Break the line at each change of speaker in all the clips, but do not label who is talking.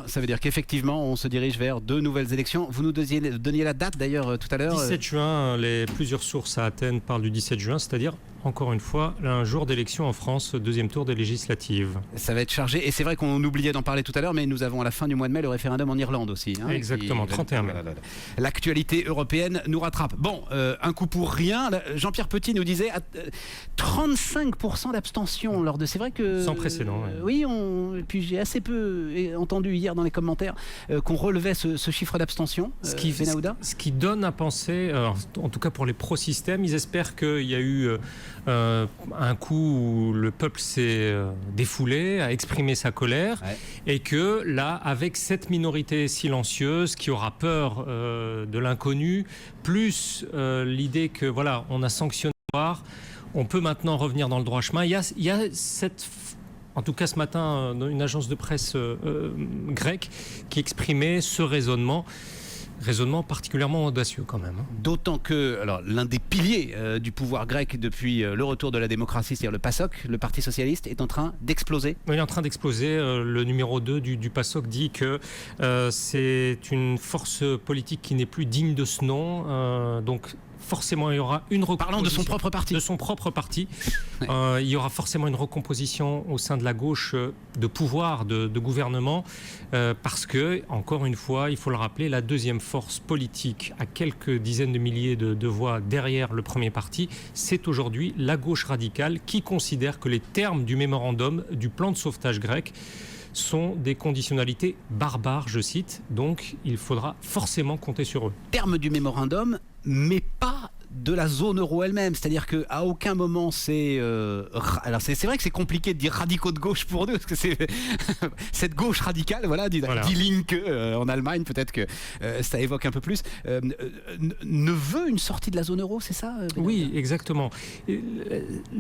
Ça veut dire qu'effectivement, on se dirige vers 2 nouvelles élections. Vous nous donniez la date d'ailleurs tout à l'heure.
17 juin, plusieurs sources à Athènes parlent du 17 juin, c'est-à-dire, encore une fois, un jour d'élection en France, deuxième tour des législatives.
Ça va être chargé, et c'est vrai qu'on oubliait d'en parler tout à l'heure, mais nous avons à la fin du mois de mai le référendum en Irlande aussi.
Exactement, 31 mai.
L'actualité européenne nous rattrape. Bon, un coup pour rien. Jean-Pierre Petit nous disait 35% d'abstention lors de... C'est vrai que...
Sans précédent.
Oui, puis j'ai assez peu entendu hier dans les commentaires qu'on relevait ce chiffre d'abstention.
Ce qui donne à penser, en tout cas pour les pro-systèmes, ils espèrent qu'il y a eu un coup où le peuple s'est défoulé, a exprimé sa colère, et que là, avec cette minorité silencieuse qui aura peur de l'inconnu, plus l'idée que voilà, on a sanctionné, on peut maintenant revenir dans le droit chemin. Il y a cette... En tout cas, ce matin, une agence de presse grecque qui exprimait ce raisonnement particulièrement audacieux quand même.
D'autant que l'un des piliers du pouvoir grec depuis le retour de la démocratie, c'est-à-dire le PASOK, le Parti Socialiste, est en train d'exploser.
Il est en train d'exploser. Le numéro 2 du PASOK dit que c'est une force politique qui n'est plus digne de ce nom. Donc forcément, il y aura une recomposition.
Parlant de son propre parti.
De son propre parti. Il y aura forcément une recomposition au sein de la gauche de pouvoir, de gouvernement, parce que, encore une fois, il faut le rappeler, la deuxième force politique, à quelques dizaines de milliers de voix derrière le premier parti, c'est aujourd'hui la gauche radicale qui considère que les termes du mémorandum, du plan de sauvetage grec, sont des conditionnalités barbares, je cite, donc il faudra forcément compter sur eux.
Terme du mémorandum, mais pas de la zone euro elle-même, c'est-à-dire qu'à aucun moment c'est... alors c'est vrai que c'est compliqué de dire radicaux de gauche pour nous, parce que c'est cette gauche radicale, Die Linke en Allemagne, peut-être que ça évoque un peu plus, ne veut une sortie de la zone euro, c'est ça?
Oui, exactement.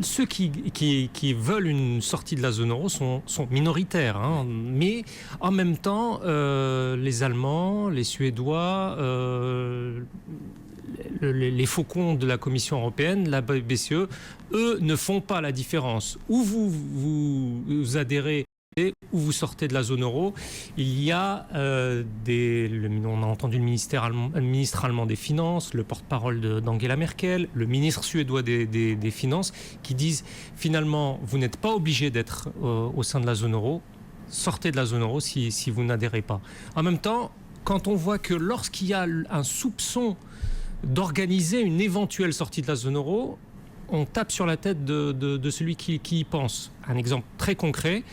Ceux qui veulent une sortie de la zone euro sont minoritaires, mais en même temps, les Allemands, les Suédois... les faucons de la Commission européenne, la BCE, eux ne font pas la différence. Ou vous adhérez ou vous sortez de la zone euro. Il y a on a entendu le ministre allemand des Finances, le porte-parole d'Angela Merkel, le ministre suédois des Finances, qui disent finalement, vous n'êtes pas obligé d'être au sein de la zone euro, sortez de la zone euro si vous n'adhérez pas. En même temps, quand on voit que lorsqu'il y a un soupçon d'organiser une éventuelle sortie de la zone euro, on tape sur la tête de celui qui y pense. Un exemple très concret,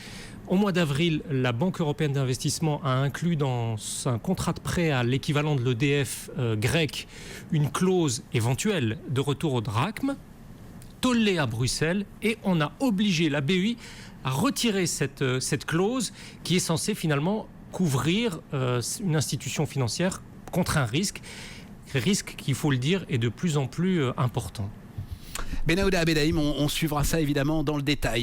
au mois d'avril, la Banque européenne d'investissement a inclus dans un contrat de prêt à l'équivalent de l'EDF grec une clause éventuelle de retour au drachme, tollé à Bruxelles, et on a obligé la BEI à retirer cette clause qui est censée finalement couvrir une institution financière contre un risque qui, il faut le dire, est de plus en plus important.
Benaouda Abdelrahim, on suivra ça évidemment dans le détail.